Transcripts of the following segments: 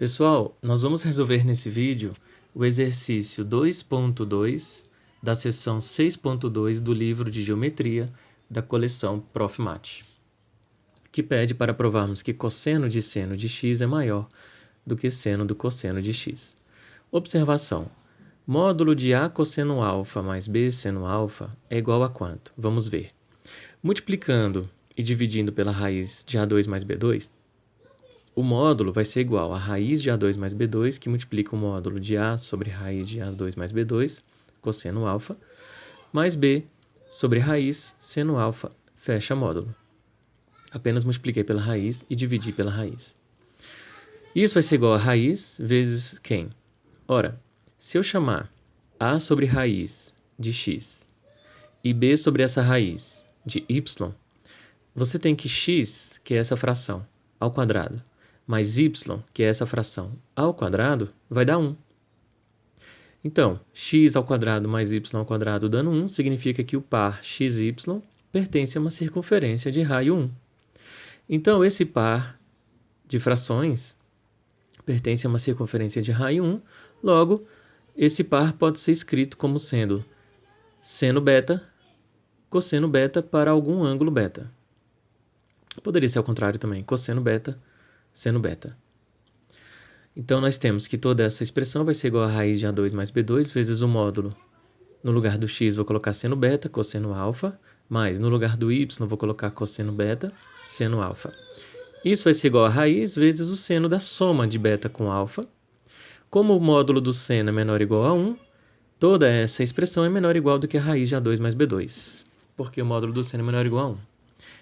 Pessoal, nós vamos resolver nesse vídeo o exercício 2.2 da seção 6.2 do livro de Geometria da coleção Prof. Mate, que pede para provarmos que cosseno de seno de x é maior do que seno do cosseno de x. Observação: módulo de A cosseno alfa mais B seno alfa é igual a quanto? Vamos ver. Multiplicando e dividindo pela raiz de A2 mais B2, o módulo vai ser igual a raiz de A2 mais B2, que multiplica o módulo de A sobre raiz de A2 mais B2, cosseno alfa, mais B sobre raiz seno alfa, fecha módulo. Apenas multipliquei pela raiz e dividi pela raiz. Isso vai ser igual a raiz vezes quem? Ora, se eu chamar A sobre raiz de x e B sobre essa raiz de y, você tem que x, que é essa fração, ao quadrado, mais y, que é essa fração, ao quadrado, vai dar 1. Então, x ao quadrado mais y ao quadrado dando 1, significa que o par xy pertence a uma circunferência de raio 1. Então, esse par de frações pertence a uma circunferência de raio 1, logo, esse par pode ser escrito como sendo seno beta, cosseno beta para algum ângulo beta. Poderia ser ao contrário também, cosseno beta, seno beta. Então, nós temos que toda essa expressão vai ser igual a raiz de A2 mais B2 vezes o módulo. No lugar do x, vou colocar seno beta, cosseno alfa, mais no lugar do y, vou colocar cosseno beta, seno alfa. Isso vai ser igual a raiz vezes o seno da soma de beta com alfa. Como o módulo do seno é menor ou igual a 1, toda essa expressão é menor ou igual do que a raiz de A2 mais B2, porque o módulo do seno é menor ou igual a 1.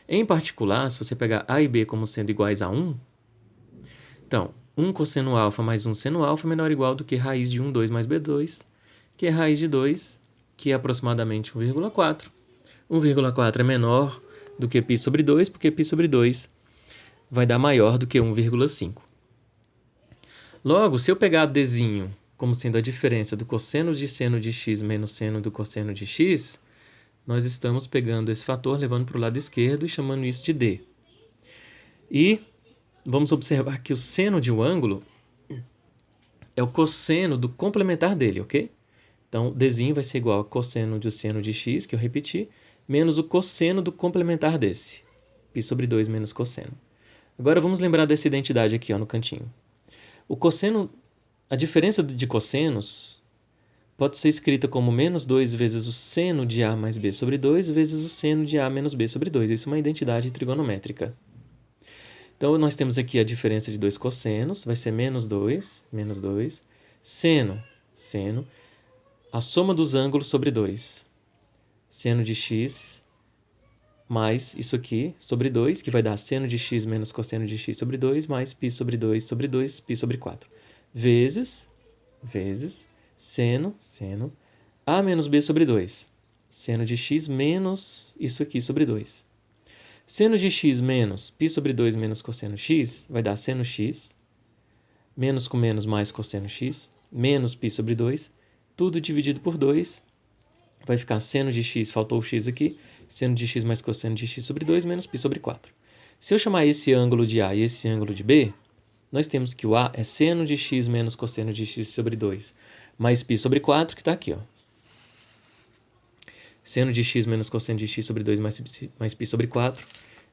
Em particular, se você pegar A e B como sendo iguais a 1, então, 1 cosseno alfa mais 1 seno alfa é menor ou igual do que raiz de 1, 2 mais B2, que é raiz de 2, que é aproximadamente 1,4. 1,4 é menor do que π sobre 2, porque π sobre 2 vai dar maior do que 1,5. Logo, se eu pegar Dzinho como sendo a diferença do cosseno de seno de x menos seno do cosseno de x, nós estamos pegando esse fator, levando para o lado esquerdo e chamando isso de D. E vamos observar que o seno de um ângulo é o cosseno do complementar dele, ok? Então, Dzinho vai ser igual ao cosseno do seno de x, que eu repeti, menos o cosseno do complementar desse. Π sobre 2 menos cosseno. Agora, vamos lembrar dessa identidade aqui, ó, no cantinho. O cosseno, a diferença de cossenos pode ser escrita como menos 2 vezes o seno de A mais B sobre 2 vezes o seno de A menos B sobre 2. Isso é uma identidade trigonométrica. Então, nós temos aqui a diferença de dois cossenos, vai ser menos 2, seno, a soma dos ângulos sobre 2. Seno de x mais isso aqui sobre 2, que vai dar seno de x menos cosseno de x sobre 2, mais π sobre 2 sobre 2, π sobre 4. Vezes, seno, a menos b sobre 2. Seno de x menos isso aqui sobre 2. Seno de x menos π sobre 2 menos cosseno x vai dar seno x, menos com menos mais cosseno x, menos π sobre 2, tudo dividido por 2, vai ficar seno de x, faltou o x aqui, seno de x mais cosseno de x sobre 2 menos π sobre 4. Se eu chamar esse ângulo de A e esse ângulo de B, nós temos que o A é seno de x menos cosseno de x sobre 2, mais π sobre 4, que está aqui, ó. Seno de x menos cosseno de x sobre 2 mais π sobre 4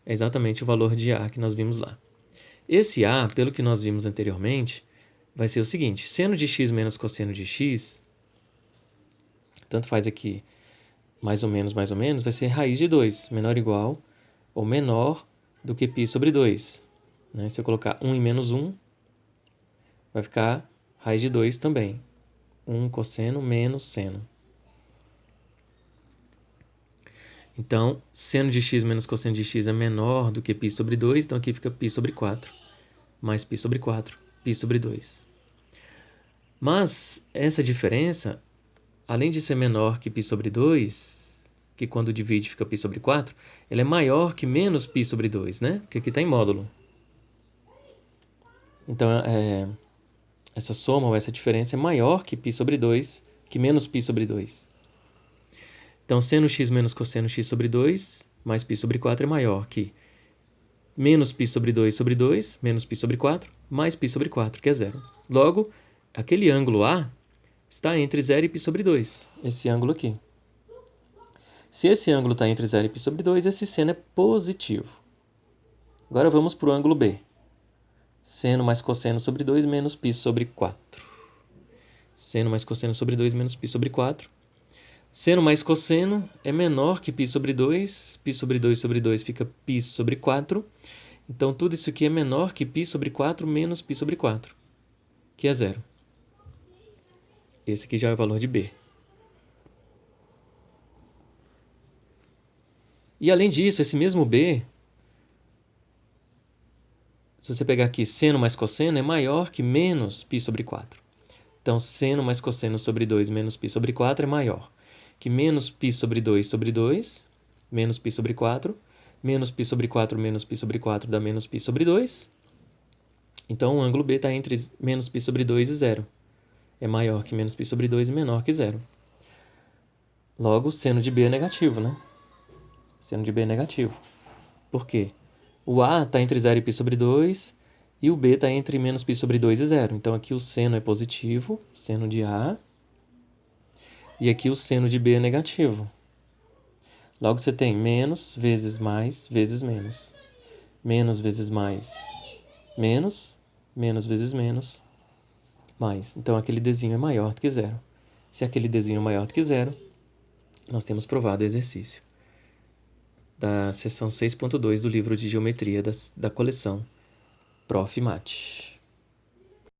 é exatamente o valor de A que nós vimos lá. Esse A, pelo que nós vimos anteriormente, vai ser o seguinte: seno de x menos cosseno de x, tanto faz aqui mais ou menos, vai ser raiz de 2, menor ou igual ou menor do que π sobre 2. Né? Se eu colocar 1 e menos 1, vai ficar raiz de 2 também. 1 cosseno menos seno. Então, seno de x menos cosseno de x é menor do que π sobre 2, então aqui fica π sobre 4, mais π sobre 4, π sobre 2. Mas essa diferença, além de ser menor que π sobre 2, que quando divide fica π sobre 4, ela é maior que menos π sobre 2, né? Porque aqui está em módulo. Então, essa soma ou essa diferença é maior que π sobre 2, que menos π sobre 2. Então, seno x menos cosseno x sobre 2 mais π sobre 4 é maior que menos π sobre 2, menos π sobre 4, mais π sobre 4, que é zero. Logo, aquele ângulo A está entre 0 e π sobre 2, esse ângulo aqui. Se esse ângulo está entre 0 e π sobre 2, esse seno é positivo. Agora vamos para o ângulo B. Seno mais cosseno sobre 2 menos π sobre 4. Seno mais cosseno sobre 2 menos π sobre 4. Seno mais cosseno é menor que π sobre 2. Π sobre 2 sobre 2 fica π sobre 4. Então, tudo isso aqui é menor que π sobre 4 menos π sobre 4, que é zero. Esse aqui já é o valor de B. E, além disso, esse mesmo B, se você pegar aqui seno mais cosseno, é maior que menos π sobre 4. Então, seno mais cosseno sobre 2 menos π sobre 4 é maior que menos π sobre 2, menos π sobre 4, menos π sobre 4 menos π sobre 4 dá menos π sobre 2. Então, o ângulo B está entre menos π sobre 2 e 0. É maior que menos π sobre 2 e menor que 0. Logo, o seno de B é negativo, né? Seno de B é negativo. Por quê? O A está entre 0 e π sobre 2 e o B está entre menos π sobre 2 e 0. Então, aqui o seno é positivo, seno de A. E aqui o seno de B é negativo. Logo, você tem menos vezes mais vezes menos. Menos vezes mais, menos. Menos vezes menos, mais. Então, aquele Dzinho é maior do que zero. Se aquele Dzinho é maior do que zero, nós temos provado o exercício da seção 6.2 do livro de geometria da coleção Prof. Mate.